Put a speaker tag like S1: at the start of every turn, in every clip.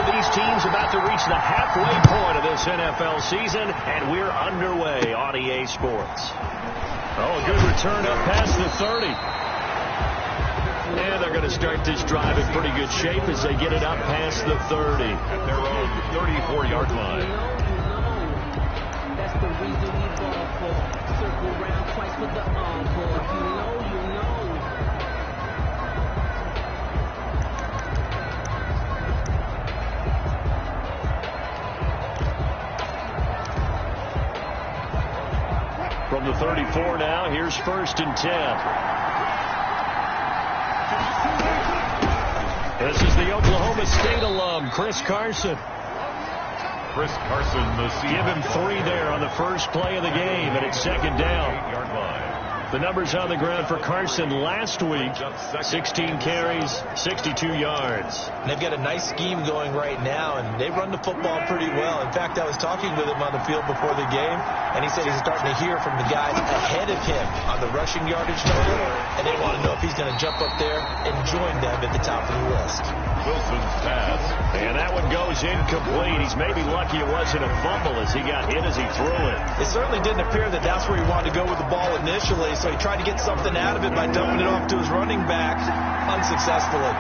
S1: of these teams about to reach the halfway point of this NFL season, and we're underway on EA Sports. Oh, a good return up past the 30. And they're going to start this drive in pretty good shape as they get it up past the 30.
S2: At their own 34-yard line.
S3: That's the reason we ball for. Circle round twice with the encore. You know.
S1: From the 34 now, here's 1st and 10. This is the Oklahoma State alum, Chris Carson.
S2: Chris Carson, the
S1: Give him 3 there on the first play of the game, and it's 2nd down.
S2: 8-yard line.
S1: The numbers on the ground for Carson last week, 16 carries, 62 yards.
S4: They've got a nice scheme going right now, and they run the football pretty well. In fact, I was talking with him on the field before the game, and he said he's starting to hear from the guys ahead of him on the rushing yardage total, and they want to know if he's going to jump up there and join them at the top of the list.
S2: Wilson's pass.
S1: And that one goes incomplete. He's maybe lucky it wasn't a fumble as he got hit as he threw it.
S4: It certainly didn't appear that that's where he wanted to go with the ball initially, so he tried to get something out of it by dumping it off to his running back unsuccessfully.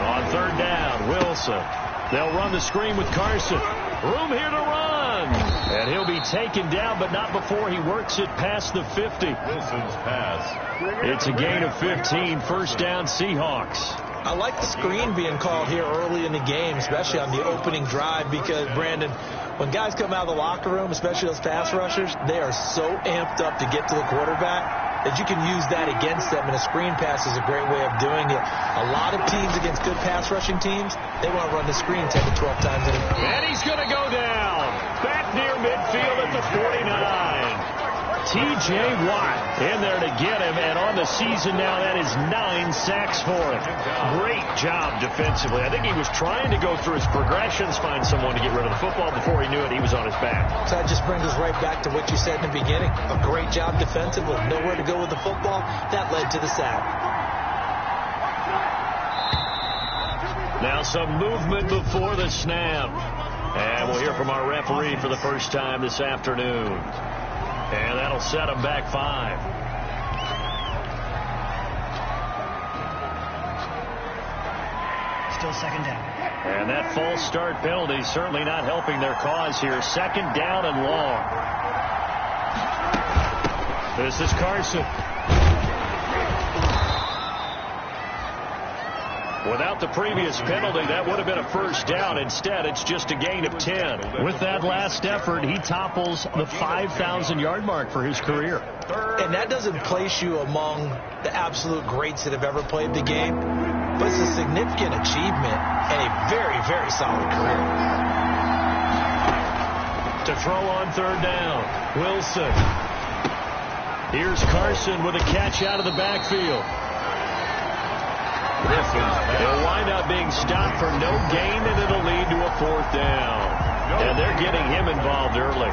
S1: On 3rd down, Wilson. They'll run the screen with Carson. Room here to run. And he'll be taken down, but not before he works it past the 50.
S2: Wilson's pass.
S1: It's a gain of 15, 1st down Seahawks.
S4: I like the screen being called here early in the game, especially on the opening drive, because, Brandon, when guys come out of the locker room, especially those pass rushers, they are so amped up to get to the quarterback that you can use that against them, and a screen pass is a great way of doing it. A lot of teams against good pass rushing teams, they want to run the screen 10 to 12 times in a game.
S1: And he's going to go down. Back near midfield at the 49. T.J. Watt in there to get him, and on the season now, that is 9 sacks for him. Great job defensively. I think he was trying to go through his progressions, find someone to get rid of the football. Before he knew it, he was on his back.
S4: So that just brings us right back to what you said in the beginning. A great job defensively. Nowhere to go with the football. That led to the sack.
S1: Now some movement before the snap. And we'll hear from our referee for the first time this afternoon. And that'll set him back 5.
S5: Still 2nd down.
S1: And that false start penalty certainly not helping their cause here. 2nd down and long. This is Carson. Without the previous penalty, that would have been a 1st down. Instead, it's just a gain of 10. With that last effort, he topples the 5,000-yard mark for his career.
S4: And that doesn't place you among the absolute greats that have ever played the game, but it's a significant achievement and a very, very solid career.
S1: To throw on 3rd down, Wilson. Here's Carson with a catch out of the backfield. He'll wind up being stopped for no gain, and it'll lead to a 4th down. And they're getting him involved early.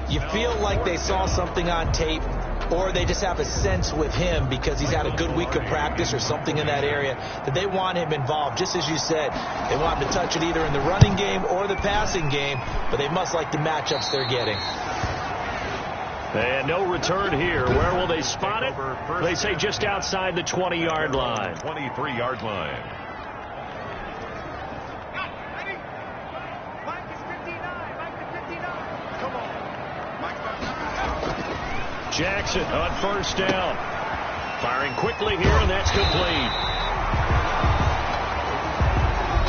S4: You feel like they saw something on tape, or they just have a sense with him because he's had a good week of practice or something in that area that they want him involved. Just as you said, they want him to touch it either in the running game or the passing game, but they must like the matchups they're getting.
S1: And no return here. Where will they spot it? They say just outside the 20-yard line.
S2: 23-yard line.
S1: Jackson on first down. Firing quickly here, and that's complete.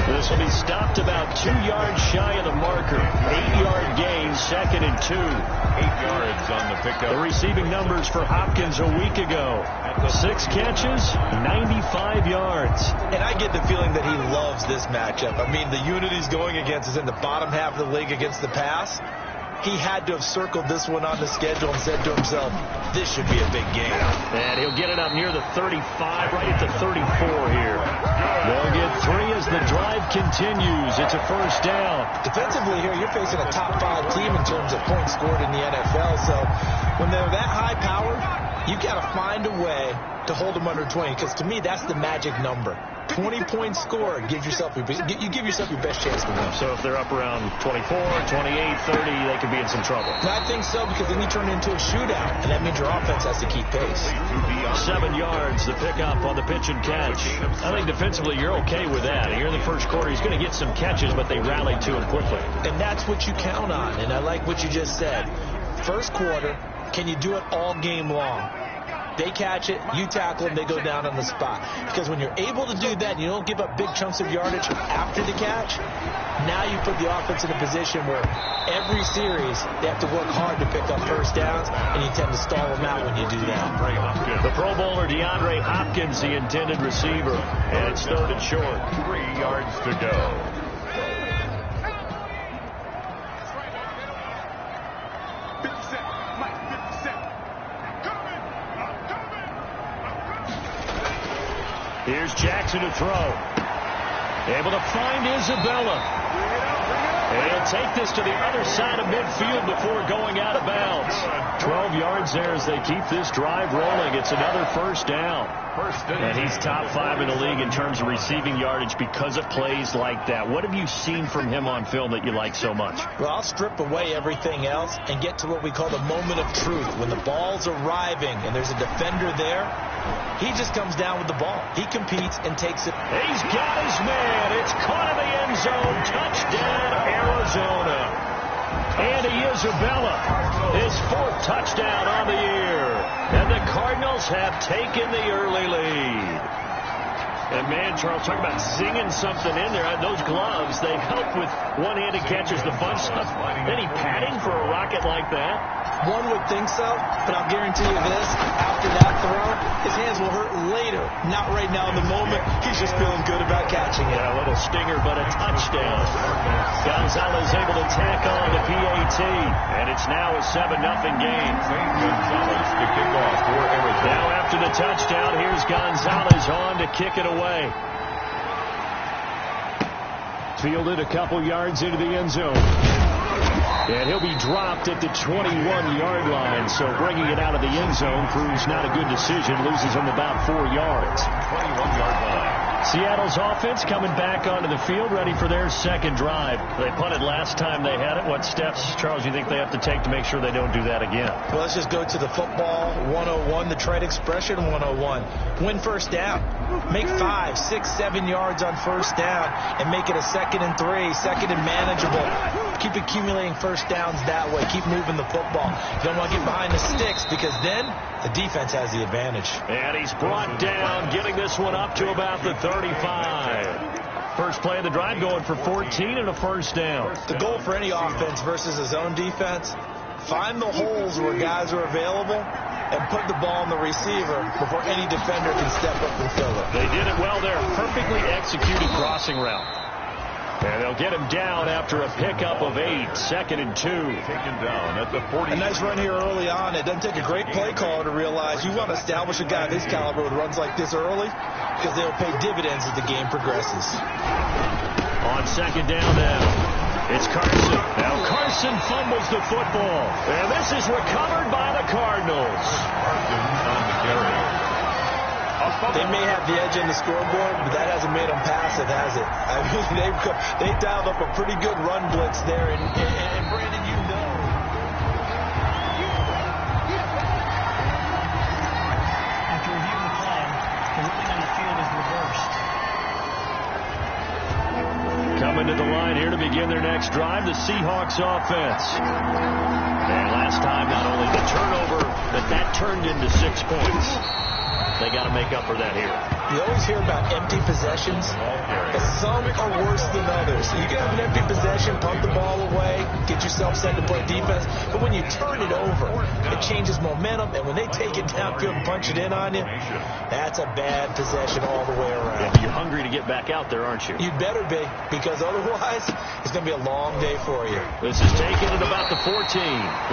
S1: This will be stopped about 2 yards shy of the marker. 8-yard gain, 2nd and 2.
S2: 8 yards on the pickup.
S1: The receiving numbers for Hopkins a week ago. 6 catches, 95 yards.
S4: And I get the feeling that he loves this matchup. I mean, the unit he's going against is in the bottom half of the league against the pass. He had to have circled this one on the schedule and said to himself, this should be a big game.
S1: And he'll get it up near the 35, right at the 34 here. They'll get 3 as the drive continues. It's a first down.
S4: Defensively here, you're facing a top 5 team in terms of points scored in the NFL. So when they're that high powered, you've got to find a way to hold them under 20, because to me, that's the magic number. 20 points scored, you give yourself your best chance to win.
S1: So if they're up around 24, 28, 30, they could be in some trouble.
S4: And I think so, because then you turn it into a shootout, and that means your offense has to keep pace.
S1: 7 yards, the pickup on the pitch and catch. I think defensively you're okay with that. Here in the first quarter, he's going to get some catches, but they rallied to him quickly.
S4: And that's what you count on, and I like what you just said. First quarter, can you do it all game long? They catch it, you tackle them, they go down on the spot. Because when you're able to do that, you don't give up big chunks of yardage after the catch, now you put the offense in a position where every series they have to work hard to pick up first downs, and you tend to stall them out when you do that.
S1: The Pro Bowler DeAndre Hopkins, the intended receiver, and it's 3rd and short.
S2: 3 yards to go.
S1: Here's Jackson to throw. Able to find Isabella. And he'll take this to the other side of midfield before going out of bounds. 12 yards there as they keep this drive rolling. It's another first down. And he's top 5 in the league in terms of receiving yardage because of plays like that. What have you seen from him on film that you like so much?
S4: Well, I'll strip away everything else and get to what we call the moment of truth. When the ball's arriving and there's a defender there, he just comes down with the ball. He competes and takes it.
S1: He's got his man. It's caught in the end zone. Touchdown, Arizona. Andy Isabella, his 4th touchdown on the year. And the Cardinals have taken the early lead. And man, Charles, talk about zinging something in there. Those gloves, they help with one-handed catches, the fun stuff. Any padding for a rocket like that?
S4: One would think so, but I'll guarantee you this, after that throw, his hands will hurt later. Not right now in the moment. He's just feeling good about catching it.
S1: Yeah, a little stinger, but a touchdown. Gonzalez able to tack on the PAT, and it's now a 7-0 game.
S2: Gonzalez to kick off for Arizona.
S1: Now after the touchdown, here's Gonzalez on to kick it away. Fielded a couple yards into the end zone. And he'll be dropped at the 21-yard line. So bringing it out of the end zone proves not a good decision. Loses him about 4 yards.
S2: 21-yard line.
S1: Seattle's offense coming back onto the field, ready for their second drive. They punted last time they had it. What steps, Charles, do you think they have to take to make sure they don't do that again?
S4: Well, let's just go to the football 101, the trade expression 101. Win first down. Make 5, 6, 7 yards on first down and make it a 2nd and 3, 2nd and manageable. Keep accumulating first downs that way. Keep moving the football. You don't want to get behind the sticks because then the defense has the advantage.
S1: And he's brought down, getting this one up to about the 35. First play of the drive going for 14 and a first down.
S4: The goal for any offense versus his own defense, find the holes where guys are available and put the ball in the receiver before any defender can step up and fill it.
S1: They did it well there. Perfectly executed crossing route. And they'll get him down after a pickup of 8, 2nd and 2.
S2: Taken down at the 40.
S4: A nice run here early on. It doesn't take a great play caller to realize you want to establish a guy of his caliber with runs like this early because they'll pay dividends as the game progresses.
S1: On second down then. It's Carson. Now Carson fumbles the football. And this is recovered by the Cardinals.
S2: Carson on the carry.
S4: They may have the edge in the scoreboard, but that hasn't made them passive, has it? I mean, they dialed up a pretty good run blitz there, and Brandon, you know.
S5: After reviewing the play, the running on the field is reversed.
S1: Coming to the line here to begin their next drive, the Seahawks offense. And last time, not only the turnover, but that turned into 6 points. They got to make up for that here.
S4: You always hear about empty possessions, but some are worse than others. You can have an empty possession, pump the ball away, get yourself set to play defense, but when you turn it over, it changes momentum, and when they take it downfield and punch it in on you, that's a bad possession all the way around.
S1: Yeah, you're hungry to get back out there, aren't you?
S4: You'd better be, because otherwise, it's going to be a long day for you.
S1: This is taken at about the 14.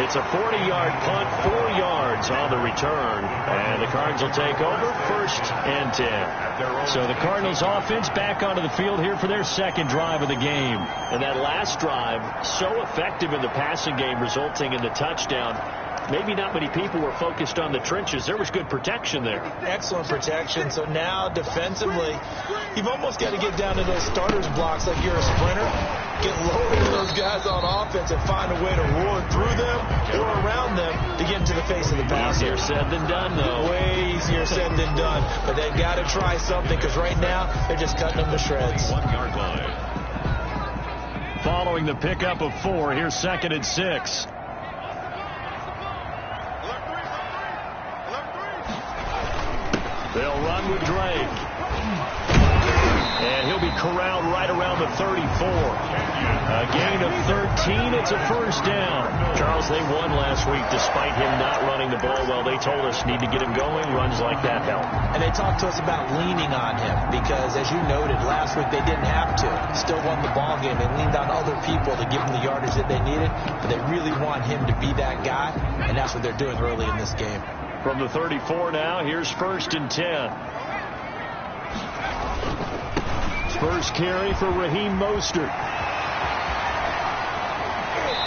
S1: It's a 40-yard punt, 4 yards on the return, and the Cards will take over. First and 10. So the Cardinals offense back onto the field here for their second drive of the game. And that last drive, so effective in the passing game, resulting in the touchdown. Maybe not many people were focused on the trenches. There was good protection there.
S4: Excellent protection. So now defensively, you've almost got to get down to those starters blocks like you're a sprinter. Get lower to those guys on offense and find a way to roar through them or around them to get into the face of the passer.
S1: Easier said than done, though.
S4: Way easier said than done. But they've got to try something, because right now they're just cutting them to shreds.
S2: 1 yard line.
S1: Following the pickup of 4, here's 2nd and 6. They'll run with Drake. And he'll be corralled right around the 34. A gain of 13. It's a first down. Charles, they won last week despite him not running the ball well. They told us need to get him going. Runs like that help.
S4: And they talked to us about leaning on him because, as you noted, last week they didn't have to. Still won the ball game. They leaned on other people to give them the yardage that they needed. But they really want him to be that guy, and that's what they're doing early in this game.
S1: From the 34 now, here's 1st and 10. First carry for Raheem Mostert.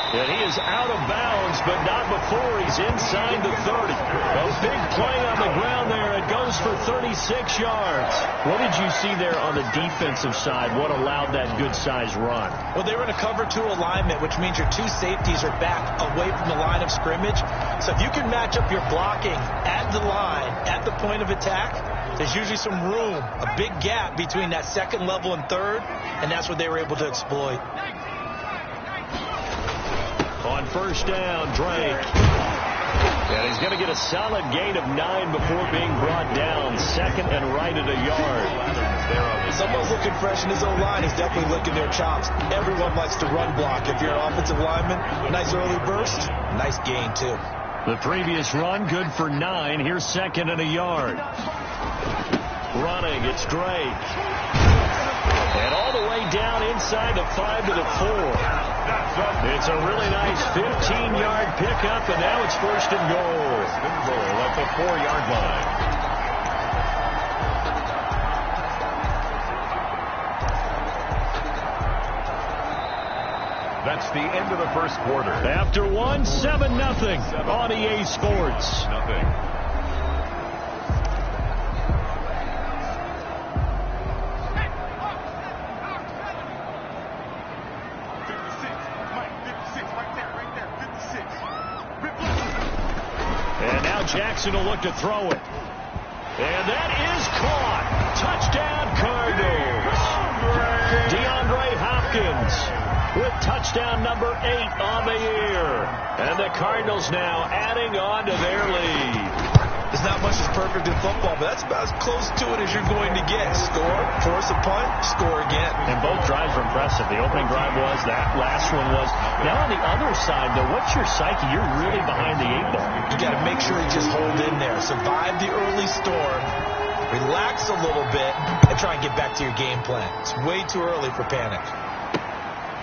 S1: And he is out of bounds, but not before he's inside the 30. A big play on the ground there. It goes for 36 yards. What did you see there on the defensive side? What allowed that good-sized run?
S4: Well, they were in a cover 2 alignment, which means your 2 safeties are back away from the line of scrimmage. So if you can match up your blocking at the line, at the point of attack, there's usually some room, a big gap between that 2nd level and 3rd, and that's what they were able to exploit.
S1: On first down, Drake. And he's going to get a solid gain of 9 before being brought down. 2nd and right at a yard.
S4: Someone's looking fresh in his own line. He's definitely licking their chops. Everyone likes to run block. If you're an offensive lineman, nice early burst, nice gain too.
S1: The previous run, good for 9. Here's 2nd and a yard. Running, it's Drake. And all the way down inside the 5 to the 4. It's a really nice 15-yard pickup, and now it's 1st and goal.
S2: At the 4-yard line. That's the end of the first quarter.
S1: After 1, 7-0 on EA Sports.
S2: Nothing.
S1: Jackson will look to throw it. And that is caught. Touchdown, Cardinals. DeAndre Hopkins with touchdown number 8 on the year. And the Cardinals now adding on to their lead.
S4: There's not much that's perfect in football, but that's about as close to it as you're going to get. Score, force a punt, score again.
S1: And both drives were impressive. The opening drive was, that last one was. Now on the other side, though, what's your psyche? You're really behind the 8 ball.
S4: You got to make sure you just hold in there. Survive the early storm, relax a little bit, and try and get back to your game plan. It's way too early for panic.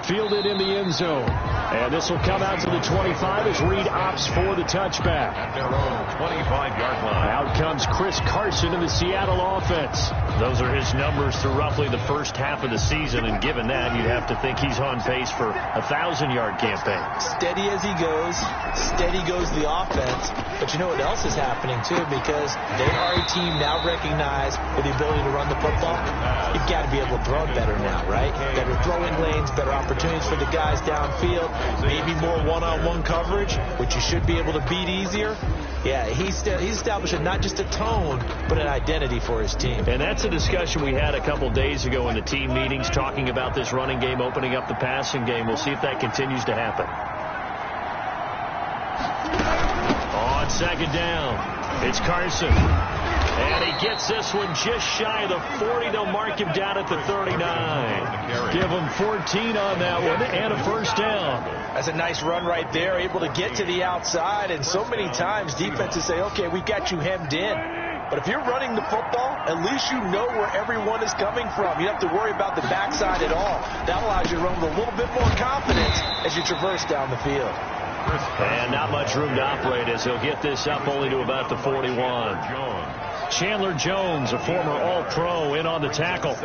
S1: Fielded in the end zone. And this will come out to the 25 as Reed opts for the touchback.
S2: At their own 25-yard line.
S1: Out comes Chris Carson in the Seattle offense. Those are his numbers through roughly the first half of the season, and given that, you'd have to think he's on pace for a 1,000-yard campaign.
S4: Steady as he goes, steady goes the offense. But you know what else is happening, too, because they are a team now recognized with the ability to run the football. You've got to be able to throw it better now, right? Better throwing lanes, better opportunities for the guys downfield, maybe more one-on-one coverage, which you should be able to beat easier. Yeah, he's establishing not just a tone, but an identity for his team.
S1: And that's a discussion we had a couple days ago in the team meetings, talking about this running game opening up the passing game. We'll see if that continues to happen. On second down, it's Carson. And he gets this one just shy of the 40. They'll mark him down at the 39. Give him 14 on that one and a first down.
S4: That's a nice run right there, able to get to the outside. And so many times defenses say, okay, we got you hemmed in. But if you're running the football, at least you know where everyone is coming from. You don't have to worry about the backside at all. That allows you to run with a little bit more confidence as you traverse down the field.
S1: And not much room to operate as he'll get this up only to about the 41. Chandler Jones, a former All-Pro, in on the tackle.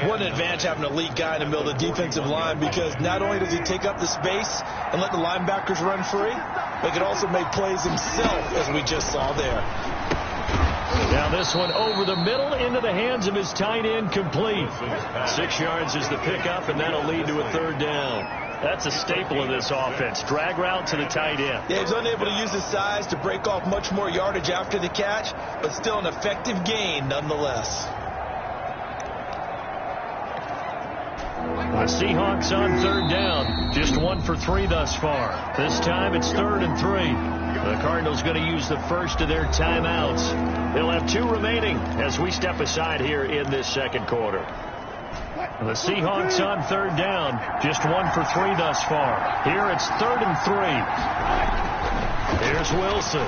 S4: What an advantage having an elite guy in the middle of the defensive line, because not only does he take up the space and let the linebackers run free, but he can also make plays himself, as we just saw there.
S1: Now this one over the middle into the hands of his tight end, complete. 6 yards is the pickup, and that'll lead to a third down. That's a staple of this offense. Drag route to the tight end.
S4: Yeah, he's unable to use his size to break off much more yardage after the catch, but still an effective gain nonetheless.
S1: The Seahawks on third down. Just 1 for 3 thus far. This time it's 3rd and 3. The Cardinals going to use the first of their timeouts. They'll have 2 remaining as we step aside here in this second quarter. The Seahawks on third down. Just 1 for 3 thus far. Here it's 3rd and 3. Here's Wilson.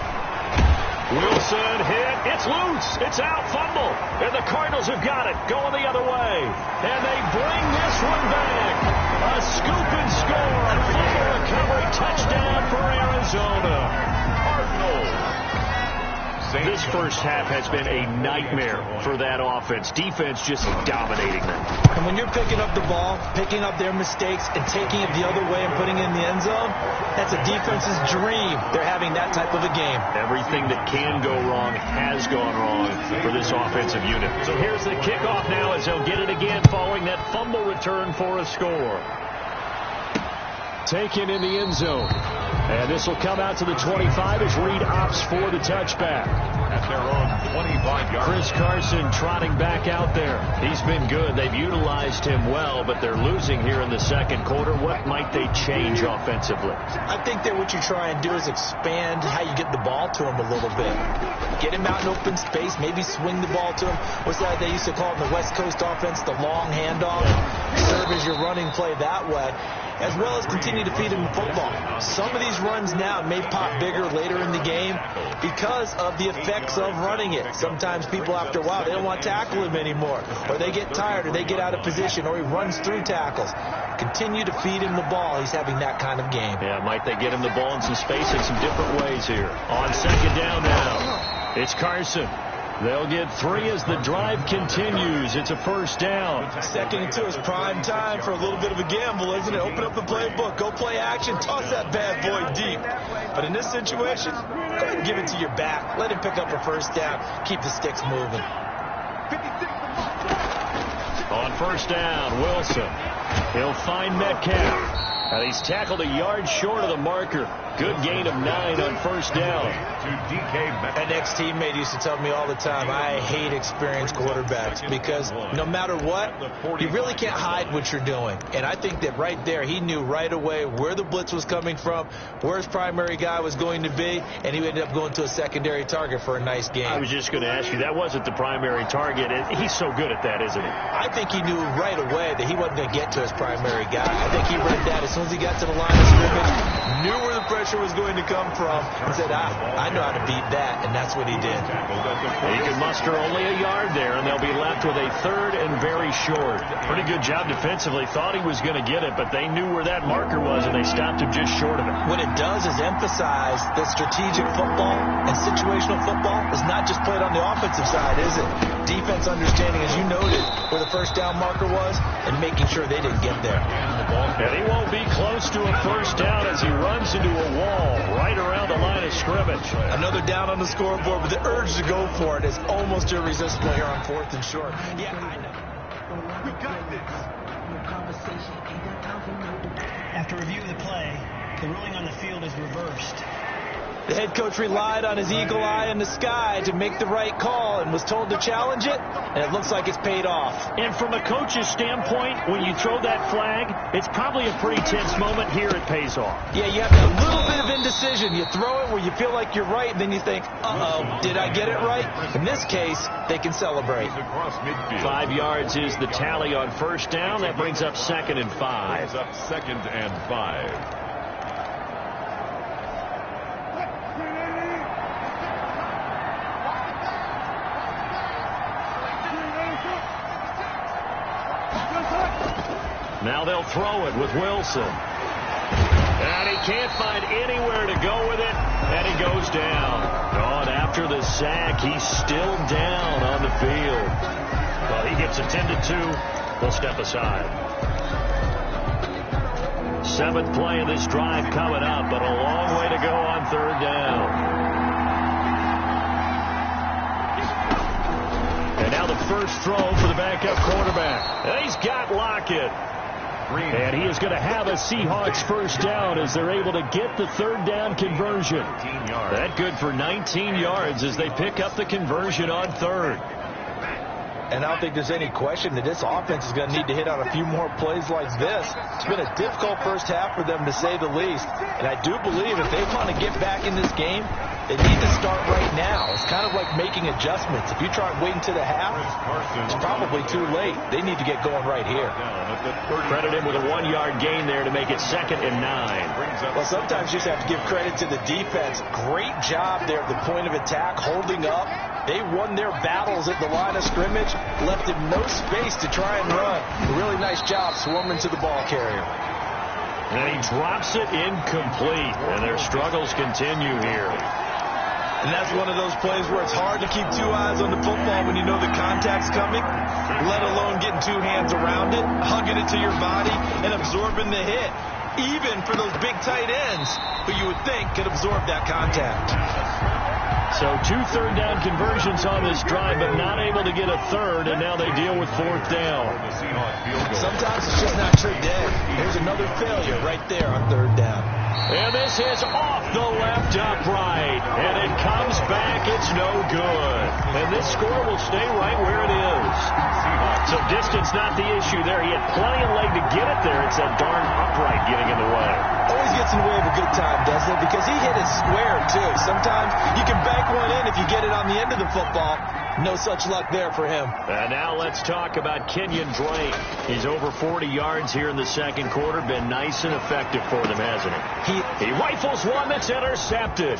S1: Wilson hit. It's loose. It's out. Fumble. And the Cardinals have got it. Going the other way. And they bring this one back. A scoop and score. Fumble recovery. Touchdown for Arizona. Cardinals. This first half has been a nightmare for that offense. Defense just dominating them.
S4: And when you're picking up the ball, picking up their mistakes, and taking it the other way and putting it in the end zone, that's a defense's dream. They're having that type of a game.
S1: Everything that can go wrong has gone wrong for this offensive unit. So here's the kickoff now as they'll get it again following that fumble return for a score. Taken in the end zone. And this will come out to the 25 as Reed opts for the touchback.
S2: At their own 25-yard.
S1: Chris Carson trotting back out there. He's been good. They've utilized him well, but they're losing here in the second quarter. What might they change offensively?
S4: I think that what you try and do is expand how you get the ball to him a little bit. Get him out in open space, maybe swing the ball to him. What's that they used to call it in the West Coast offense, the long handoff? Serve as your running play that way, as well as continue to feed him the football. Some of these runs now may pop bigger later in the game because of the effects of running it. Sometimes people, after a while, they don't want to tackle him anymore, or they get tired, or they get out of position, or he runs through tackles. Continue to feed him the ball. He's having that kind of game.
S1: Yeah, might they get him the ball in some space in some different ways here. On second down now, it's Carson. They'll get 3 as the drive continues. It's a first down.
S4: 2nd and 2 is prime time for a little bit of a gamble, isn't it? Open up the playbook. Go play action. Toss that bad boy deep. But in this situation, go ahead and give it to your back. Let him pick up a first down. Keep the sticks moving.
S1: On first down, Wilson. He'll find Metcalf. And he's tackled a yard short of the marker. Good gain of 9 on first down.
S4: An ex-teammate used to tell me all the time, I hate experienced quarterbacks because no matter what, you really can't hide what you're doing. And I think that right there, he knew right away where the blitz was coming from, where his primary guy was going to be, and he ended up going to a secondary target for a nice game.
S1: I was just going to ask you, that wasn't the primary target. He's so good at that, isn't he?
S4: I think he knew right away that he wasn't going to get to his primary guy. I think he read that as soon as he got to the line of scrimmage, knew where the pressure was going to come from and said, I know how to beat that, and that's what he did.
S1: He can muster only a yard there, and they'll be left with a third and very short. Pretty good job defensively. Thought he was going to get it, but they knew where that marker was, and they stopped him just short of it.
S4: What it does is emphasize that strategic football and situational football is not just played on the offensive side, is it? Defense understanding, as you noted, where the first down marker was and making sure they didn't get there.
S1: And he won't be close to a first down as he runs into a wall right around the line of scrimmage.
S4: Another down on the scoreboard, but the urge to go for it is almost irresistible here on 4th and short. Yeah, I know.
S3: We got this.
S5: After review of the play, the ruling on the field is reversed.
S4: The head coach relied on his eagle eye in the sky to make the right call and was told to challenge it, and it looks like it's paid off.
S1: And from a coach's standpoint, when you throw that flag, it's probably a pretty tense moment. Here it pays off.
S4: Yeah, you have that little bit of indecision. You throw it where you feel like you're right, and then you think, uh-oh, did I get it right? In this case, they can celebrate.
S1: 5 yards is the tally on first down. That brings up 2nd and 5.
S2: Brings up 2nd and 5.
S1: Now they'll throw it with Wilson. And he can't find anywhere to go with it, and he goes down. And after the sack, he's still down on the field. Well, he gets attended to. They'll step aside. 7th play of this drive coming up, but a long way to go on 3rd down. And now the first throw for the backup quarterback. And he's got Lockett. And he is going to have a Seahawks first down as they're able to get the 3rd down conversion. That good for 19 yards as they pick up the conversion on 3rd.
S4: And I don't think there's any question that this offense is going to need to hit on a few more plays like this. It's been a difficult first half for them, to say the least. And I do believe if they want to get back in this game, they need to start right now. It's kind of like making adjustments. If you try waiting to the half, it's probably too late. They need to get going right here.
S1: Credit him with a 1-yard gain there to make it 2nd and 9.
S4: Well, sometimes you just have to give credit to the defense. Great job there at the point of attack, holding up. They won their battles at the line of scrimmage, left him no space to try and run. A really nice job swarming to the ball carrier.
S1: And he drops it incomplete, and their struggles continue here.
S4: And that's one of those plays where it's hard to keep 2 eyes on the football when you know the contact's coming, let alone getting 2 hands around it, hugging it to your body, and absorbing the hit. Even for those big tight ends who you would think could absorb that contact.
S1: So 2 third down conversions on this drive, but not able to get a third, and now they deal with 4th down.
S4: Sometimes it's just not your day. Here's another failure right there on 3rd down.
S1: And this is off the left upright, and it comes back. It's no good. And this score will stay right where it is. So distance not the issue there. He had plenty of leg to get it there. It's that darn upright getting in the way.
S4: Always gets in the way of a good time, doesn't it? Because he hit it square, too. Sometimes you can bank one in if you get it on the end of the football. No such luck there for him.
S1: And now let's talk about Kenyon Drake. He's over 40 yards here in the 2nd quarter. Been nice and effective for them, hasn't he? He rifles one that's intercepted.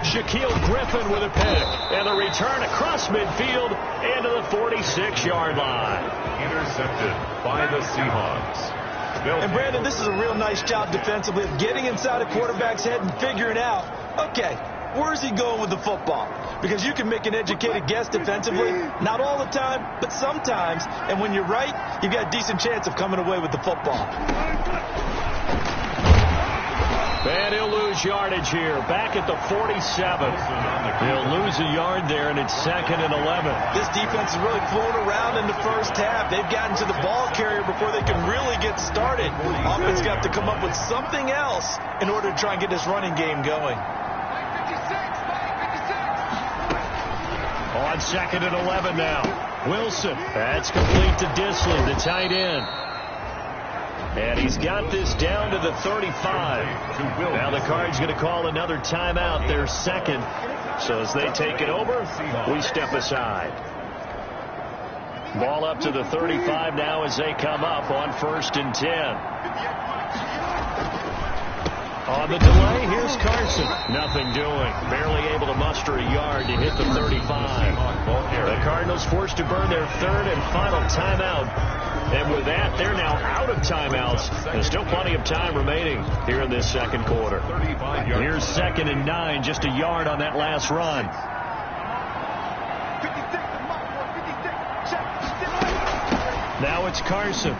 S1: Shaquille Griffin with a pick. And the return across midfield into the 46-yard line.
S2: Intercepted by the Seahawks.
S4: And Brandon, this is a real nice job defensively of getting inside a quarterback's head and figuring out, okay, where's he going with the football? Because you can make an educated guess defensively, not all the time, but sometimes. And when you're right, you've got a decent chance of coming away with the football.
S1: And he'll lose yardage here. Back at the 47. He'll lose a yard there, and it's 2nd and 11.
S4: This defense has really flown around in the first half. They've gotten to the ball carrier before they can really get started. Offense got to come up with something else in order to try and get this running game going.
S1: On 2nd and 11 now. Wilson. That's complete to Disley, the tight end. And he's got this down to the 35. Now the Cards going to call another timeout, their 2nd. So as they take it over, we step aside. Ball up to the 35 now as they come up on 1st and 10. On the delay, here's Carson. Nothing doing. Barely able to muster a yard to hit the 35. The Cardinals forced to burn their third and final timeout. And with that, they're now out of timeouts. There's still plenty of time remaining here in this second quarter. Here's 2nd and 9, just a yard on that last run. Now it's Carson.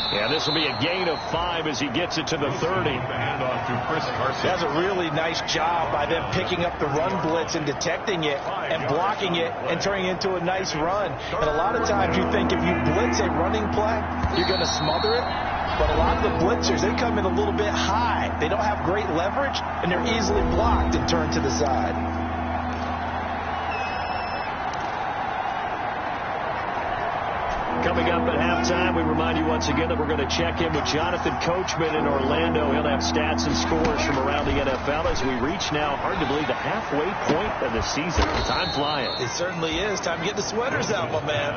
S1: Yeah, this will be a gain of 5 as he gets it to the 30.
S4: That's a really nice job by them picking up the run blitz and detecting it and blocking it and turning it into a nice run. And a lot of times you think if you blitz a running play, you're going to smother it. But a lot of the blitzers, they come in a little bit high. They don't have great leverage, and they're easily blocked and turned to the side.
S1: Coming up at halftime, we remind you once again that we're going to check in with Jonathan Coachman in Orlando. He'll have stats and scores from around the NFL as we reach now, hard to believe, the halfway point of the season. Time flying.
S4: It certainly is. Time to get the sweaters out, my man.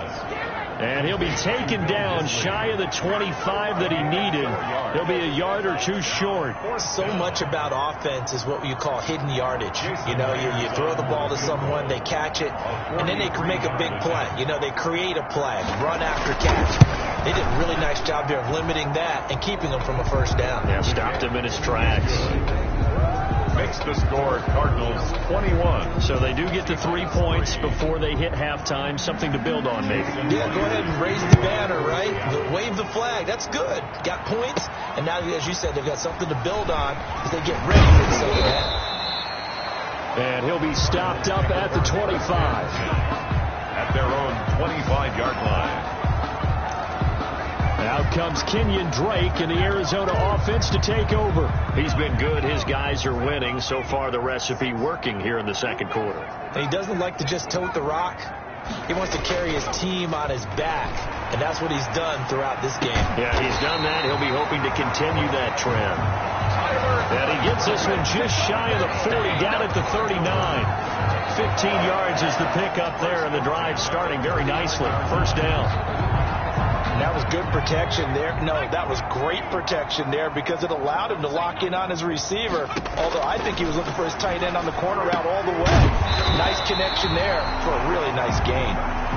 S1: And he'll be taken down shy of the 25 that he needed. He'll be a yard or two short.
S4: So much about offense is what you call hidden yardage. You know, you throw the ball to someone, they catch it, and then they can make a big play. You know, they create a play, run after catch. They did a really nice job there of limiting that and keeping them from a first down.
S1: Yeah, stopped him in his tracks.
S2: Makes the score Cardinals 21.
S1: So they do get to 3 points before they hit halftime. Something to build on, maybe.
S4: Yeah, go ahead and raise the banner, right? Wave the flag. That's good. Got points, and now, as you said, they've got something to build on as they get ready for the second half.
S1: And he'll be stopped up at the 25.
S2: At their own 25-yard line.
S1: Out comes Kenyon Drake and the Arizona offense to take over. He's been good. His guys are winning. So far, the recipe working here in the second quarter.
S4: He doesn't like to just tote the rock. He wants to carry his team on his back, and that's what he's done throughout this game.
S1: Yeah, he's done that. He'll be hoping to continue that trend. And he gets this one just shy of the 40, down at the 39. 15 yards is the pickup there, and the drive starting very nicely. First down.
S4: That was good protection there. No, that was great protection there because it allowed him to lock in on his receiver, although I think he was looking for his tight end on the corner route all the way. Nice connection there for a really nice gain.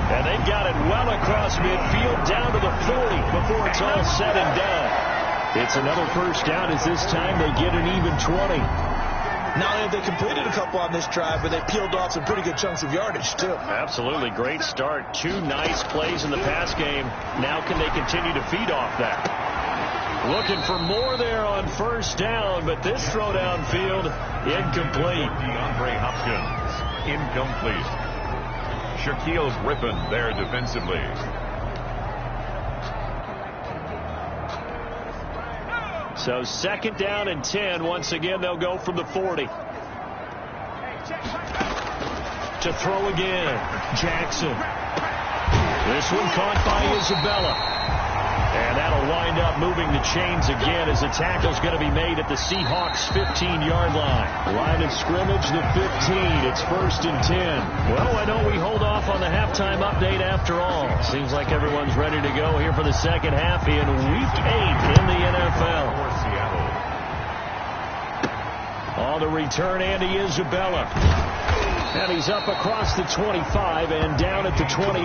S1: And they've got it well across midfield down to the 40 before it's all said and done. It's another first down as this time they get an even 20.
S4: Not only have they completed a couple on this drive, but they peeled off some pretty good chunks of yardage, too.
S1: Absolutely. Great start. 2 nice plays in the pass game. Now can they continue to feed off that? Looking for more there on first down, but this throw downfield, incomplete.
S2: DeAndre Hopkins, incomplete. Shaquille Griffin there defensively.
S1: So 2nd down and 10. Once again, they'll go from the 40. To throw again. Jackson. This one caught by Isabella. And that'll wind up moving the chains again as the tackle's going to be made at the Seahawks' 15-yard line. Line of scrimmage, the 15. It's 1st and 10. Well, I know we hold off on the halftime update after all. Seems like everyone's ready to go here for the second half in Week 8 in the NFL. On the return, Andy Isabella. And he's up across the 25 and down at the 28.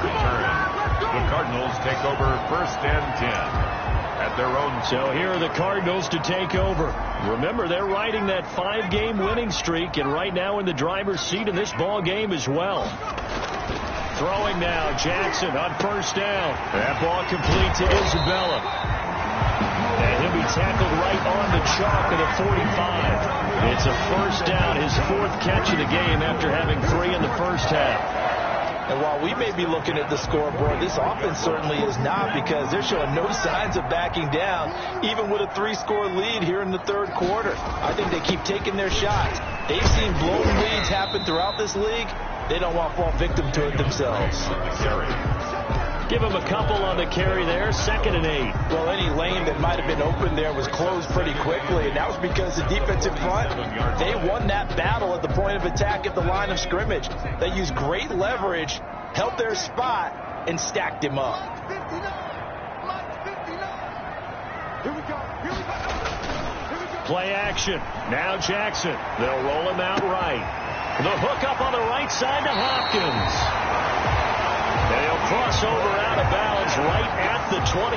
S2: Return. The Cardinals take over 1st and 10 at their own.
S1: So here are the Cardinals to take over. Remember, they're riding that 5-game winning streak, and right now in the driver's seat in this ball game as well. Throwing now, Jackson on first down. That ball complete to Isabella. And he'll be tackled right on the chalk of the 45. It's a first down, his 4th catch of the game after having 3 in the first half.
S4: And while we may be looking at the scoreboard, this offense certainly is not, because they're showing no signs of backing down, even with a 3-score lead here in the third quarter. I think they keep taking their shots. They've seen blown leads happen throughout this league. They don't want to fall victim to it themselves.
S1: Give him a couple on the carry there. 2nd and 8.
S4: Well, any lane that might have been open there was closed pretty quickly, and that was because the defensive front, they won that battle at the point of attack at the line of scrimmage. They used great leverage, held their spot, and stacked him up.
S1: Play action. Now Jackson. They'll roll him out right. The hook up on the right side to Hopkins. And he'll cross over out of bounds right at the 25.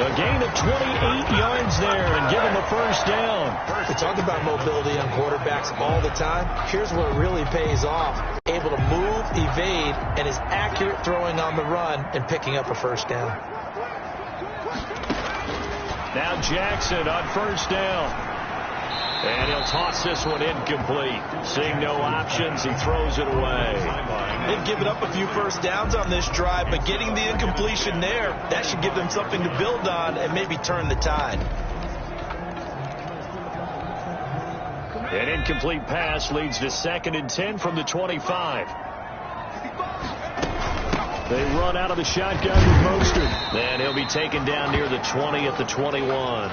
S1: A gain of 28 yards there and give him a first down.
S4: We talk about mobility on quarterbacks all the time. Here's where it really pays off. Able to move, evade, and is accurate throwing on the run and picking up a first down.
S1: Now Jackson on first down. And he'll toss this one incomplete. Seeing no options, he throws it away.
S4: They've given up a few first downs on this drive, but getting the incompletion there, that should give them something to build on and maybe turn the tide.
S1: An incomplete pass leads to 2nd and 10 from the 25. They run out of the shotgun with Mostert. And he'll be taken down near the 20 at the 21.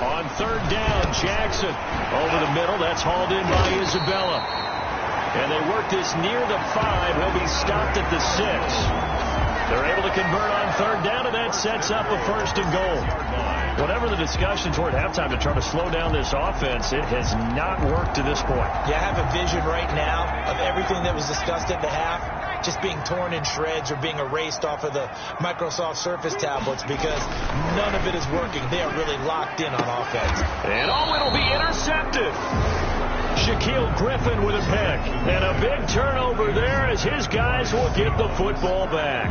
S1: On 3rd down, Jackson over the middle. That's hauled in by Isabella. And they work this near the 5. He'll be stopped at the 6. They're able to convert on 3rd down, and that sets up a 1st and goal. Whatever the discussions were at halftime to try to slow down this offense, it has not worked to this point.
S4: Yeah, I have a vision right now of everything that was discussed at the half just being torn in shreds or being erased off of the Microsoft Surface tablets because none of it is working. They are really locked in on offense.
S1: And it'll be intercepted. Shaquille Griffin with a pick. And a big turnover there as his guys will get the football back.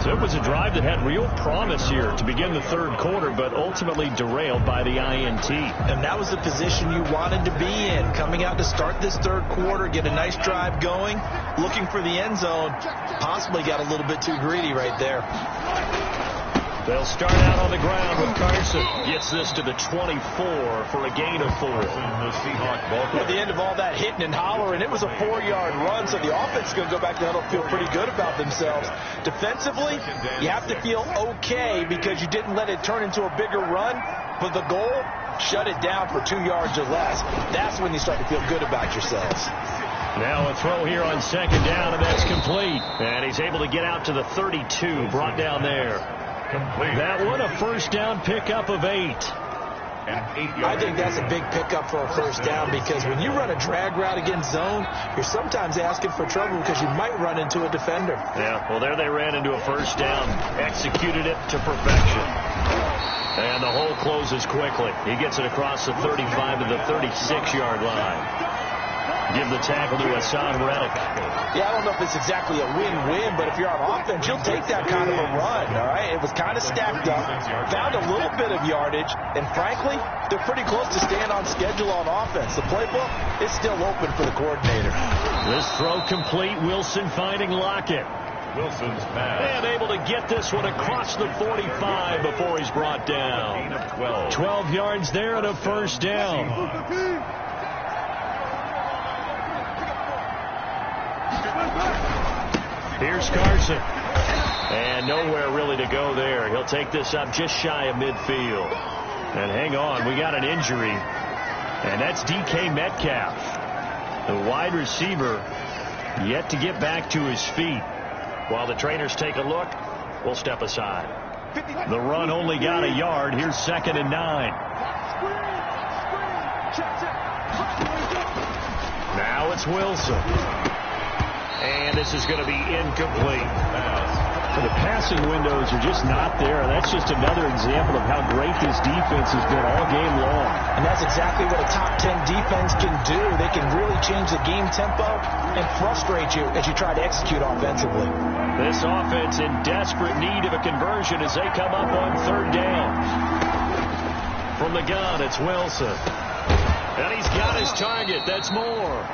S1: So it was a drive that had real promise here to begin the 3rd quarter, but ultimately derailed by the INT.
S4: And that was the position you wanted to be in. Coming out to start this 3rd quarter, get a nice drive going, looking for the end zone. Possibly got a little bit too greedy right there.
S1: They'll start out on the ground with Carson. Gets this to the 24 for a gain of 4.
S4: At the end of all that hitting and hollering, it was a 4-yard run, so the offense is going to go back to huddle, feel pretty good about themselves. Defensively, you have to feel okay because you didn't let it turn into a bigger run, but the goal, shut it down for 2 yards or less. That's when you start to feel good about yourselves.
S1: Now a throw here on 2nd down, and that's complete. And he's able to get out to the 32, brought down there. Complete. That one a first down pickup of 8.
S4: I think that's a big pickup for a first down because when you run a drag route against zone, you're sometimes asking for trouble because you might run into a defender.
S1: Yeah, well, there they ran into a first down, executed it to perfection. And the hole closes quickly. He gets it across the 35 to the 36-yard line. Give the tackle to Hassan Reddick.
S4: Yeah, I don't know if it's exactly a win-win, but if you're on offense, you'll take that kind of a run, all right? It was kind of stacked up, found a little bit of yardage, and frankly, they're pretty close to staying on schedule on offense. The playbook is still open for the coordinator.
S1: This throw complete. Wilson finding Lockett.
S2: Wilson's pass.
S1: And able to get this one across the 45 before he's brought down. 12 yards there and a first down. Here's Carson. And nowhere really to go there. He'll take this up just shy of midfield. And hang on, we got an injury. And that's DK Metcalf. The wide receiver yet to get back to his feet. While the trainers take a look, we'll step aside. The run only got a yard. Here's 2nd and 9. Now it's Wilson. And this is going to be incomplete. The passing windows are just not there. That's just another example of how great this defense has been all game long.
S4: And that's exactly what a top 10 defense can do. They can really change the game tempo and frustrate you as you try to execute offensively.
S1: This offense in desperate need of a conversion as they come up on 3rd down. From the gun, it's Wilson. And he's got his target. That's more.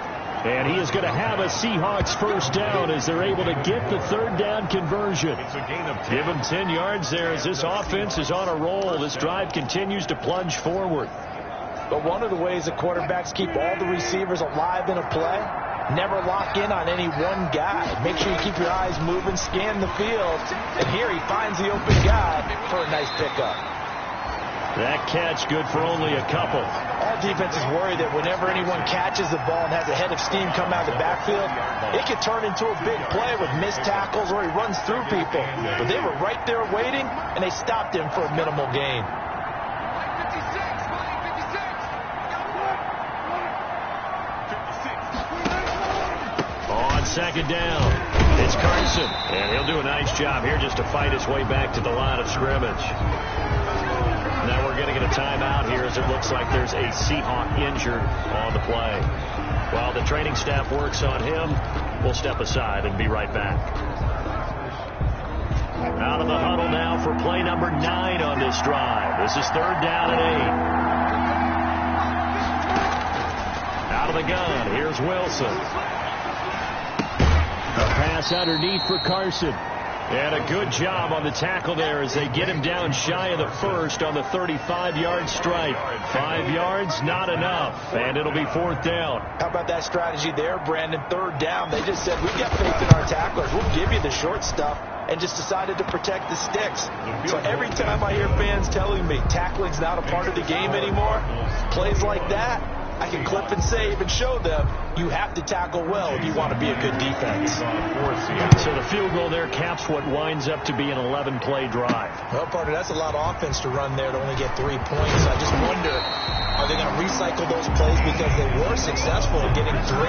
S1: And he is going to have a Seahawks first down as they're able to get the 3rd down conversion. Give him 10 yards there as this offense is on a roll. This drive continues to plunge forward.
S4: But one of the ways the quarterbacks keep all the receivers alive in a play, never lock in on any one guy. Make sure you keep your eyes moving, scan the field. And here he finds the open guy for a nice pickup.
S1: That catch good for only a couple.
S4: All defenses worry that whenever anyone catches the ball and has a head of steam come out of the backfield, it could turn into a big play with missed tackles or he runs through people. But they were right there waiting, and they stopped him for a minimal gain.
S1: On second down, it's Carson, and he'll do a nice job here just to fight his way back to the line of scrimmage. Now we're going to get a timeout here as it looks like there's a Seahawk injured on the play. While the training staff works on him, we'll step aside and be right back. Out of the huddle now for play number 9 on this drive. This is 3rd down and 8. Out of the gun, here's Wilson. A pass underneath for Carson. And a good job on the tackle there as they get him down shy of the first on the 35-yard strike. 5 yards, not enough, and it'll be 4th down.
S4: How about that strategy there, Brandon? 3rd down. They just said, we've got faith in our tacklers. We'll give you the short stuff, and just decided to protect the sticks. So every time I hear fans telling me tackling's not a part of the game anymore, plays like that, I can clip and save and show them you have to tackle well if you want to be a good defense.
S1: So the field goal there caps what winds up to be an 11-play drive.
S4: Well, partner, that's a lot of offense to run there to only get 3 points. I just wonder, are they going to recycle those plays because they were successful in getting 3?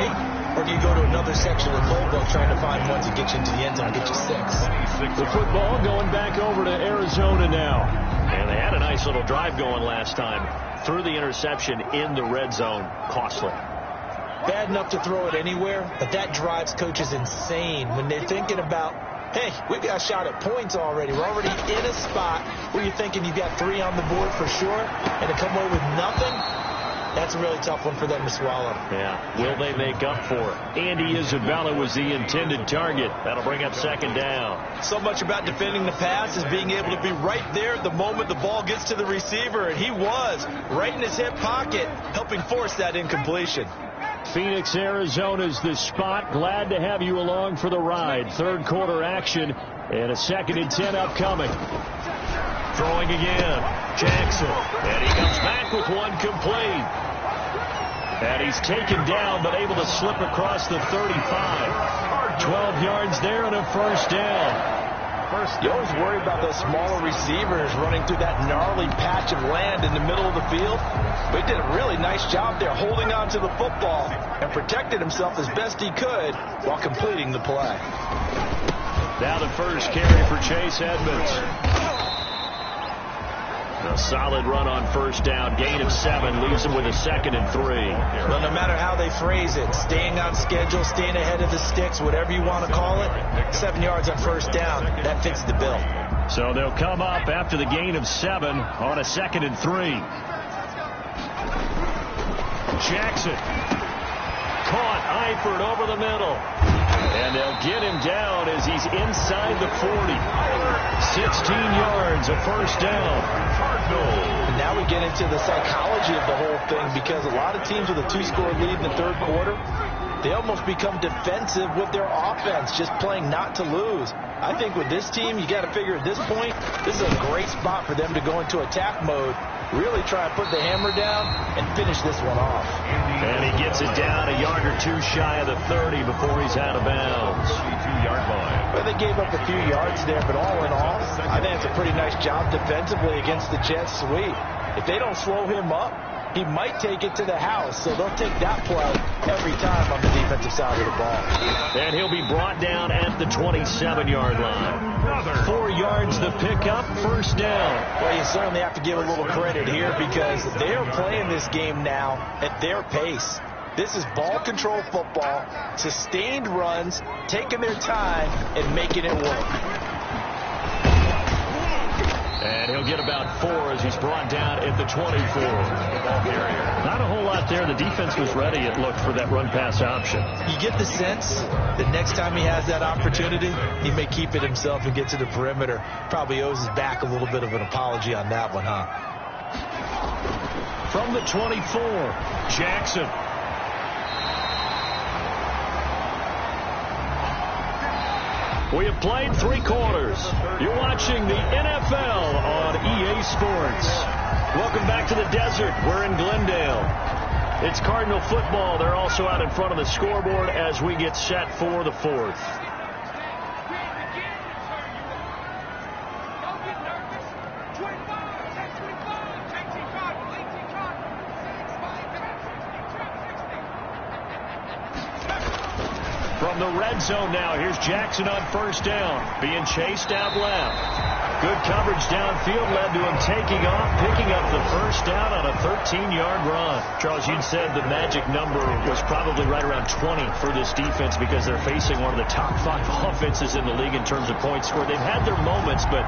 S4: Or do you go to another section of the playbook trying to find one to get you into the end zone, get you 6?
S1: The football going back over to Arizona now. And they had a nice little drive going last time. Threw the interception in the red zone. Costly.
S4: Bad enough to throw it anywhere, but that drives coaches insane when they're thinking about, hey, we've got a shot at points already. We're already in a spot where you're thinking you've got 3 on the board for sure, and to come away with nothing, that's a really tough one for them to swallow.
S1: Yeah. Will they make up for it? Andy Isabella was the intended target. That'll bring up 2nd down.
S4: So much about defending the pass is being able to be right there the moment the ball gets to the receiver, and he was right in his hip pocket, helping force that incompletion.
S1: Phoenix, Arizona's the spot. Glad to have you along for the ride. 3rd quarter action and a 2nd and 10 upcoming. Throwing again. Jackson. And he comes back with one complete. And he's taken down but able to slip across the 35. 12 yards there and a 1st down.
S4: You always worry about those smaller receivers running through that gnarly patch of land in the middle of the field. But he did a really nice job there holding on to the football and protected himself as best he could while completing the play.
S1: Now the first carry for Chase Edmonds. A solid run on 1st down. Gain of 7 leaves him with a 2nd and 3.
S4: Well, no matter how they phrase it, staying on schedule, staying ahead of the sticks, whatever you want to call it, 7 yards on 1st down, that fits the bill.
S1: So they'll come up after the gain of 7 on a 2nd and 3. Jackson. Caught Eifert over the middle. And they'll get him down as he's inside the 40. 16 yards, a 1st down.
S4: And now we get into the psychology of the whole thing, because a lot of teams with a 2-score lead in the 3rd quarter, they almost become defensive with their offense, just playing not to lose. I think with this team, you got to figure at this point, this is a great spot for them to go into attack mode, really try and put the hammer down and finish this one off.
S1: And he gets it down a yard or 2 shy of the 30 before he's out of bounds.
S2: 52-yard line.
S4: Well, they gave up a few yards there, but all in all, I think it's a pretty nice job defensively against the jet sweep. If they don't slow him up, he might take it to the house, so they'll take that play every time on the defensive side of the ball.
S1: And he'll be brought down at the 27-yard line. 4 yards the pickup, 1st down.
S4: Well, you certainly have to give a little credit here, because they are playing this game now at their pace. This is ball control football, sustained runs, taking their time, and making it work.
S1: And he'll get about 4 as he's brought down at the 24. Not a whole lot there. The defense was ready, it looked, for that run-pass option.
S4: You get the sense that next time he has that opportunity, he may keep it himself and get to the perimeter. Probably owes his back a little bit of an apology on that one, huh?
S1: From the 24, Jackson. We have played 3 quarters. You're watching the NFL on EA Sports. Welcome back to the desert. We're in Glendale. It's Cardinal football. They're also out in front of the scoreboard as we get set for the fourth. From the red zone now, here's Jackson on first down, being chased out left. Good coverage downfield led to him taking off, picking up the first down on a 13-yard run. Charles, you'd said the magic number was probably right around 20 for this defense because they're facing one of the top 5 offenses in the league in terms of points scored. They've had their moments, but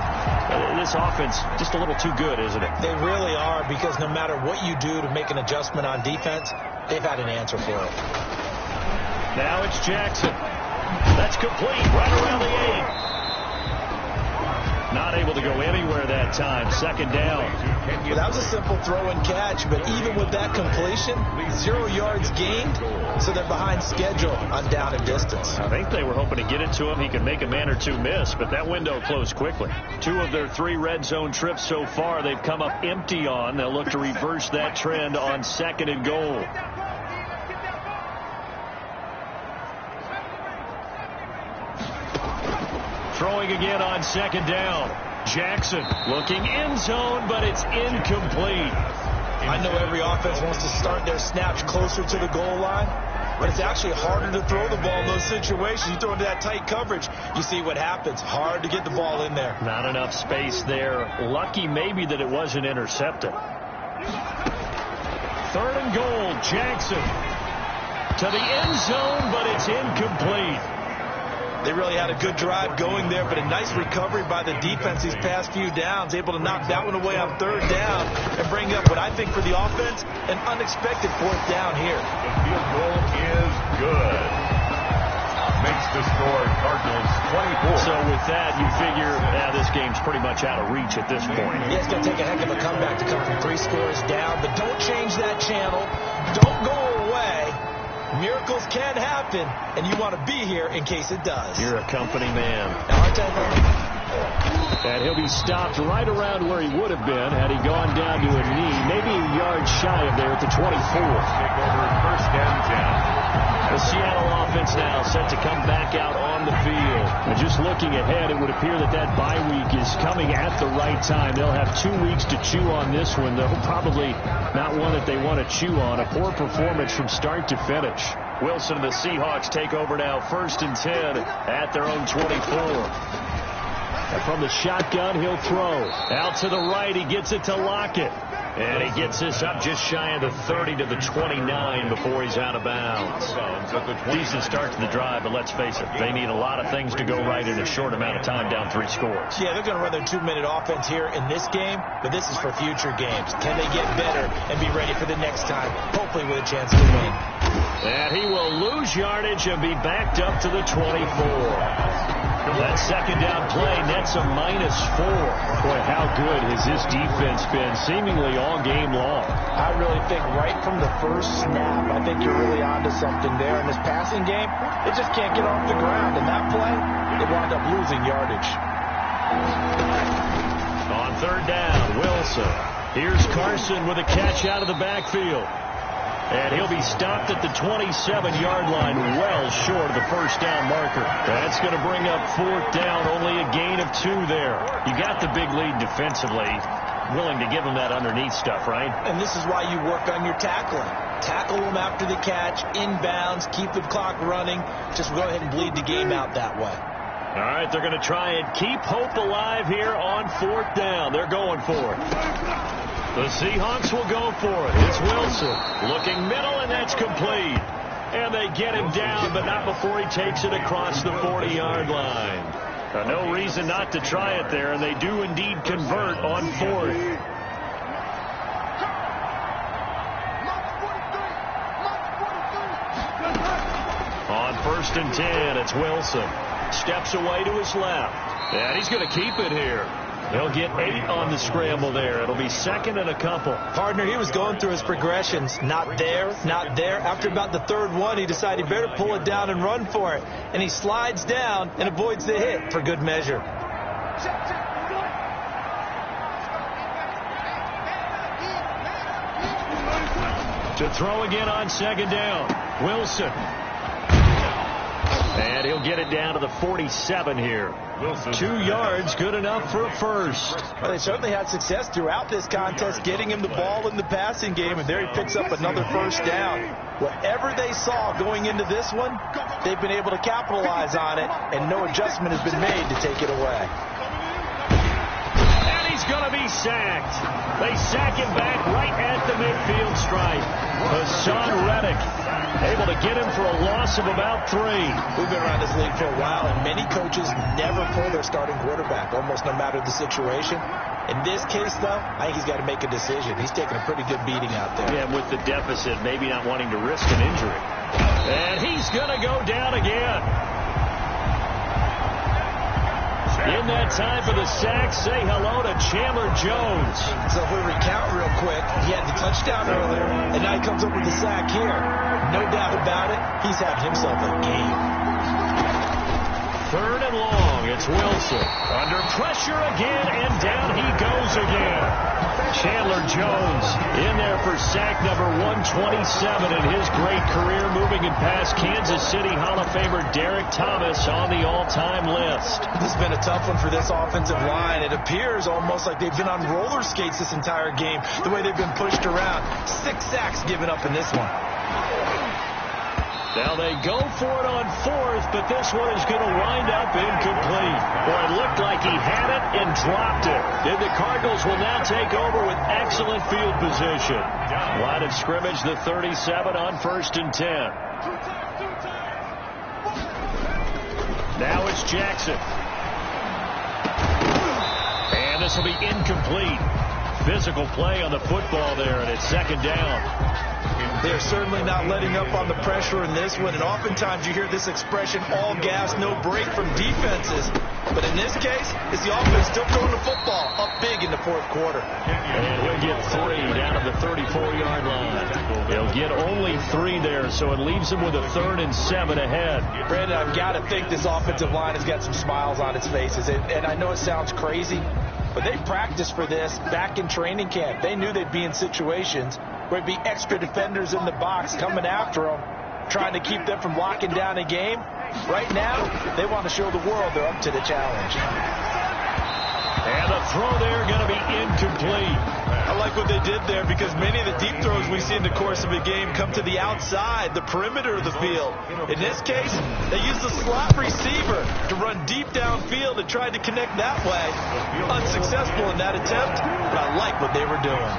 S1: this offense just a little too good, isn't it?
S4: They really are, because no matter what you do to make an adjustment on defense, they've had an answer for it.
S1: Now it's Jackson. That's complete right around the 8. Not able to go anywhere that time. Second down.
S4: Well, that was a simple throw and catch, but even with that completion, 0 yards gained, so they're behind schedule on down and distance.
S1: I think they were hoping to get it to him. He could make a man or two miss, but that window closed quickly. 2 of their 3 red zone trips so far, they've come up empty on. They'll look to reverse that trend on 2nd and goal. Throwing again on 2nd down. Jackson looking end zone, but it's incomplete.
S4: I know every offense wants to start their snaps closer to the goal line, but it's actually harder to throw the ball in those situations. You throw into that tight coverage, you see what happens. Hard to get the ball in there.
S1: Not enough space there. Lucky maybe that it wasn't intercepted. 3rd and goal. Jackson to the end zone, but it's incomplete.
S4: They really had a good drive going there, but a nice recovery by the defense these past few downs, able to knock that one away on 3rd down and bring up what I think for the offense, an unexpected 4th down here.
S2: The field goal is good. Makes the score Cardinals 24.
S1: So with that, you figure this game's pretty much out of reach at this point.
S4: Yeah, it's going to take a heck of a comeback to come from 3 scores down, but don't change that channel. Don't go away. Miracles can happen, and you want to be here in case it does.
S1: You're a company man.
S4: Now,
S1: and he'll be stopped right around where he would have been had he gone down to a knee, maybe a yard shy of there at the 24.
S2: Take over 1st and 10.
S1: The Seattle offense now set to come back out on the field. And just looking ahead, it would appear that that bye week is coming at the right time. They'll have 2 weeks to chew on this one, though probably not one that they want to chew on. A poor performance from start to finish. Wilson and the Seahawks take over now 1st and 10 at their own 24. And from the shotgun, he'll throw. Out to the right, he gets it to Lockett. And he gets this up just shy of the 30 to the 29 before he's out of bounds. Decent start to the drive, but let's face it, they need a lot of things to go right in a short amount of time, down 3 scores.
S4: Yeah, they're going to run their 2-minute offense here in this game, but this is for future games. Can they get better and be ready for the next time, hopefully with a chance to win?
S1: And he will lose yardage and be backed up to the 24. That 2nd down play nets a -4. Boy, how good has this defense been seemingly all game long?
S4: I really think right from the first snap, I think you're really onto something there. In this passing game, it just can't get off the ground. And that play, they wound up losing yardage.
S1: On 3rd down, Wilson. Here's Carson with a catch out of the backfield. And he'll be stopped at the 27-yard line, well short of the 1st down marker. That's going to bring up 4th down, only a gain of 2 there. You got the big lead defensively, willing to give him that underneath stuff, right?
S4: And this is why you work on your tackling. Tackle them after the catch, inbounds, keep the clock running. Just go ahead and bleed the game out that way.
S1: All right, they're going to try and keep hope alive here on 4th down. They're going for it. The Seahawks will go for it. It's Wilson looking middle, and that's complete. And they get him down, but not before he takes it across the 40-yard line. No reason not to try it there, and they do indeed convert on 4th. On 1st and 10, it's Wilson. Steps away to his left. And he's going to keep it here. He'll get 8 on the scramble there. It'll be 2nd and a couple.
S4: Partner, he was going through his progressions. Not there, not there. After about the 3rd one, he decided he better pull it down and run for it. And he slides down and avoids the hit for good measure.
S1: To throw again on second down. Wilson. And he'll get it down to the 47 here. Wilson. 2 yards, good enough for a first.
S4: Well, they certainly had success throughout this contest getting him the ball in the passing game, and there he picks up another first down. Whatever they saw going into this one, they've been able to capitalize on it, and no adjustment has been made to take it away.
S1: And he's going to be sacked. They sack him back right at the midfield stripe. Hassan Reddick able to get him for a loss of about 3.
S4: We've been around this league for a while, and many coaches never pull their starting quarterback, almost no matter the situation. In this case, though, I think he's got to make a decision. He's taking a pretty good beating out there.
S1: Yeah, with the deficit, maybe not wanting to risk an injury. And he's going to go down again. In that time for the sack, say hello to Chandler Jones.
S4: So if we recount real quick, he had the touchdown earlier, and now he comes up with the sack here. No doubt about it, he's having himself a game.
S1: 3rd and long, it's Wilson. Under pressure again, and down he goes again. Chandler Jones in there for sack number 127 in his great career, moving it past Kansas City Hall of Famer Derek Thomas on the all-time list.
S4: This has been a tough one for this offensive line. It appears almost like they've been on roller skates this entire game, the way they've been pushed around. 6 sacks given up in this one.
S1: Now they go for it on 4th, but this one is going to wind up incomplete. Well, it looked like he had it and dropped it. And the Cardinals will now take over with excellent field position. Line of scrimmage, the 37 on 1st and 10. Now it's Jackson. And this will be incomplete. Physical play on the football there, and it's 2nd down.
S4: They're certainly not letting up on the pressure in this one, and oftentimes you hear this expression, all gas, no break from defenses. But in this case, it's the offense still throwing the football up big in the 4th quarter.
S1: And he'll get 3 down at the 34-yard line. He'll get only 3 there, so it leaves him with a 3rd and 7 ahead.
S4: Brandon, I've got to think this offensive line has got some smiles on its faces, and I know it sounds crazy, but they practiced for this back in training camp. They knew they'd be in situations where it'd be extra defenders in the box coming after them, trying to keep them from locking down a game. Right now, they want to show the world they're up to the challenge.
S1: And the throw there going to be incomplete.
S4: I like what they did there because many of the deep throws we see in the course of a game come to the outside, the perimeter of the field. In this case, they used the slot receiver to run deep downfield and tried to connect that way. Unsuccessful in that attempt, but I like what they were doing.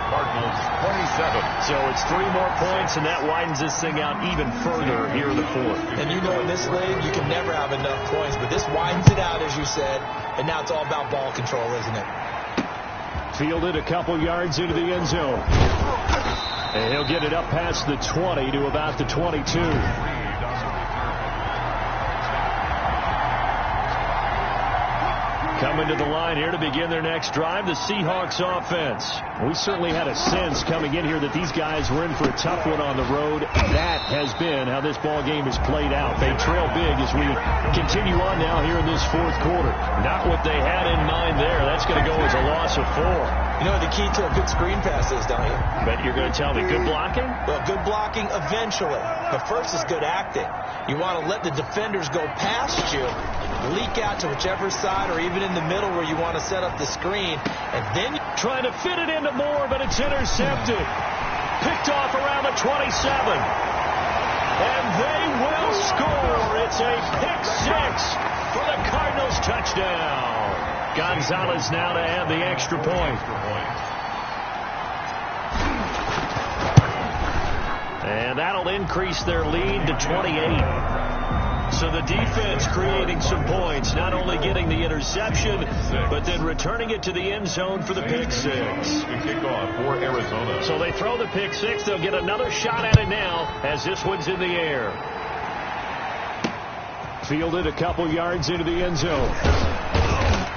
S2: Cardinals 27.
S1: So it's 3 more points, and that widens this thing out even further here in the 4th.
S4: And you know in this league, you can never have enough points, but this widens it out, as you said, and now it's all about ball control, isn't it?
S1: Fielded a couple yards into the end zone. And he'll get it up past the 20 to about the 22. Coming to the line here to begin their next drive, the Seahawks offense. We certainly had a sense coming in here that these guys were in for a tough one on the road. That has been how this ball game has played out. They trail big as we continue on now here in this 4th quarter. Not what they had in mind there. That's going to go as a loss of 4.
S4: You know what the key to a good screen pass is, don't you?
S1: But you're going to tell me good blocking?
S4: Well, good blocking eventually. But first is good acting. You want to let the defenders go past you, leak out to whichever side or even in the middle where you want to set up the screen, and then
S1: trying to fit it into Moore, but it's intercepted. Picked off around the 27. And they will score. It's a pick 6 for the Cardinals touchdown. Gonzalez now to add the extra point. And that'll increase their lead to 28. So the defense creating some points, not only getting the interception, but then returning it to the end zone for the pick 6.
S2: Kickoff for Arizona.
S1: So they throw the pick 6. They'll get another shot at it now as this one's in the air. Fielded a couple yards into the end zone.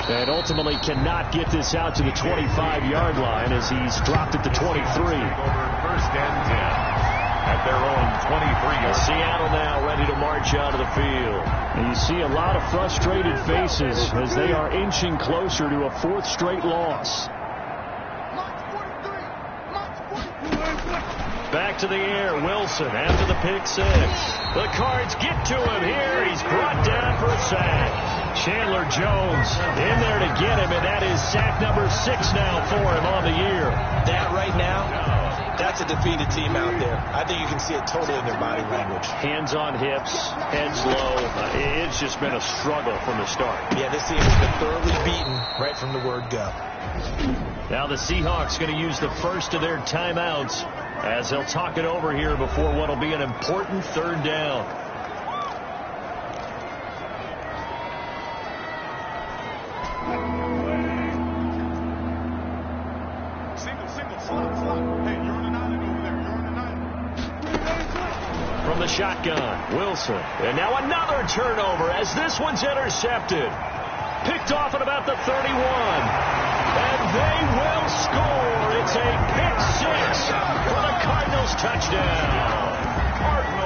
S1: And ultimately cannot get this out to the 25-yard line as he's dropped it to 23.
S2: 1st and 10. At their own 23.
S1: Seattle now ready to march out of the field. And you see a lot of frustrated faces as they are inching closer to a 4th straight loss. to the air. Wilson after the pick six. The Cards get to him here. He's brought down for a sack. Chandler Jones in there to get him, and that is sack number 6 now for him on the year.
S4: That right now, that's a defeated team out there. I think you can see it totally in their body language.
S1: Hands on hips, heads low. It's just been a struggle from the start.
S4: Yeah, this team has been thoroughly beaten right from the word go.
S1: Now the Seahawks going to use the first of their timeouts as they'll talk it over here before what will be an important third down. From the shotgun, Wilson. And now another turnover as this one's intercepted. Picked off at about the 31. And they will score. It's a pick six for the Cardinals touchdown.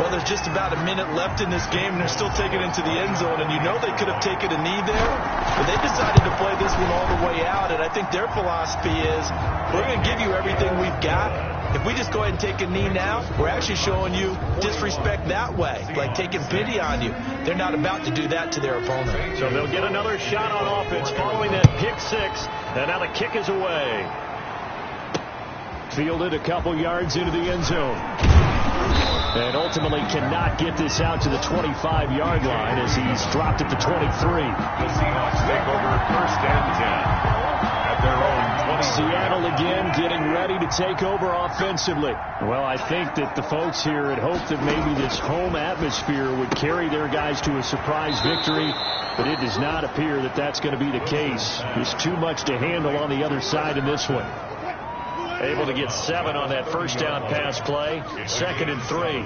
S4: Well, there's just about a minute left in this game, and they're still taking it into the end zone. And you know they could have taken a knee there, but they decided to play this one all the way out. And I think their philosophy is, we're going to give you everything we've got. If we just go ahead and take a knee now, we're actually showing you disrespect that way, like taking pity on you. They're not about to do that to their opponent.
S1: So they'll get another shot on offense following that pick six. And now the kick is away. Fielded a couple yards into the end zone. And ultimately cannot get this out to the 25-yard line as he's dropped at the 23.
S2: The Seahawks take over first and 10 at their own 20.
S1: Seattle again getting ready to take over offensively. Well, I think that the folks here had hoped that maybe this home atmosphere would carry their guys to a surprise victory, but it does not appear that that's going to be the case. There's too much to handle on the other side in this one. Able to get 7 on that first down pass play. 2nd and 3.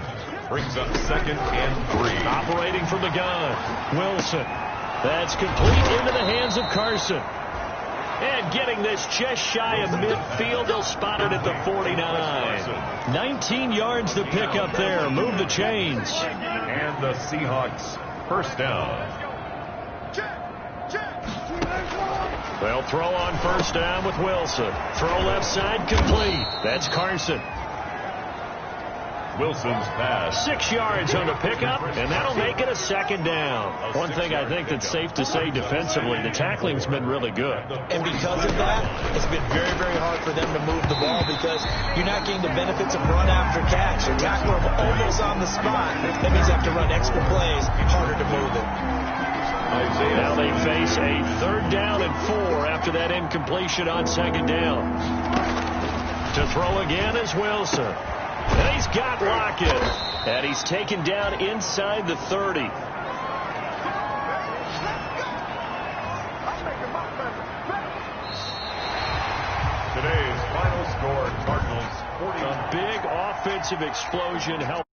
S2: Brings up 2nd and 3.
S1: Operating from the gun. Wilson. That's complete into the hands of Carson. And getting this just shy of midfield. They'll spot it at the 49. 19 yards to pick up there. Move the chains.
S2: And the Seahawks first down.
S1: They'll throw on first down with Wilson. Throw left side complete. That's Carson.
S2: Wilson's pass.
S1: 6 yards on the pickup, and that'll make it a 2nd down. One thing I think that's safe to say defensively, the tackling's been really good.
S4: And because of that, it's been very, very hard for them to move the ball because you're not getting the benefits of run after catch. Your tackler almost on the spot. That means you have to run extra plays, harder to move it.
S1: Now they face a 3rd down and 4 after that incompletion on 2nd down. To throw again is Wilson. And he's got Lockett. And he's taken down inside the 30.
S2: Today's final score, Cardinals 40.
S1: A big offensive explosion helped.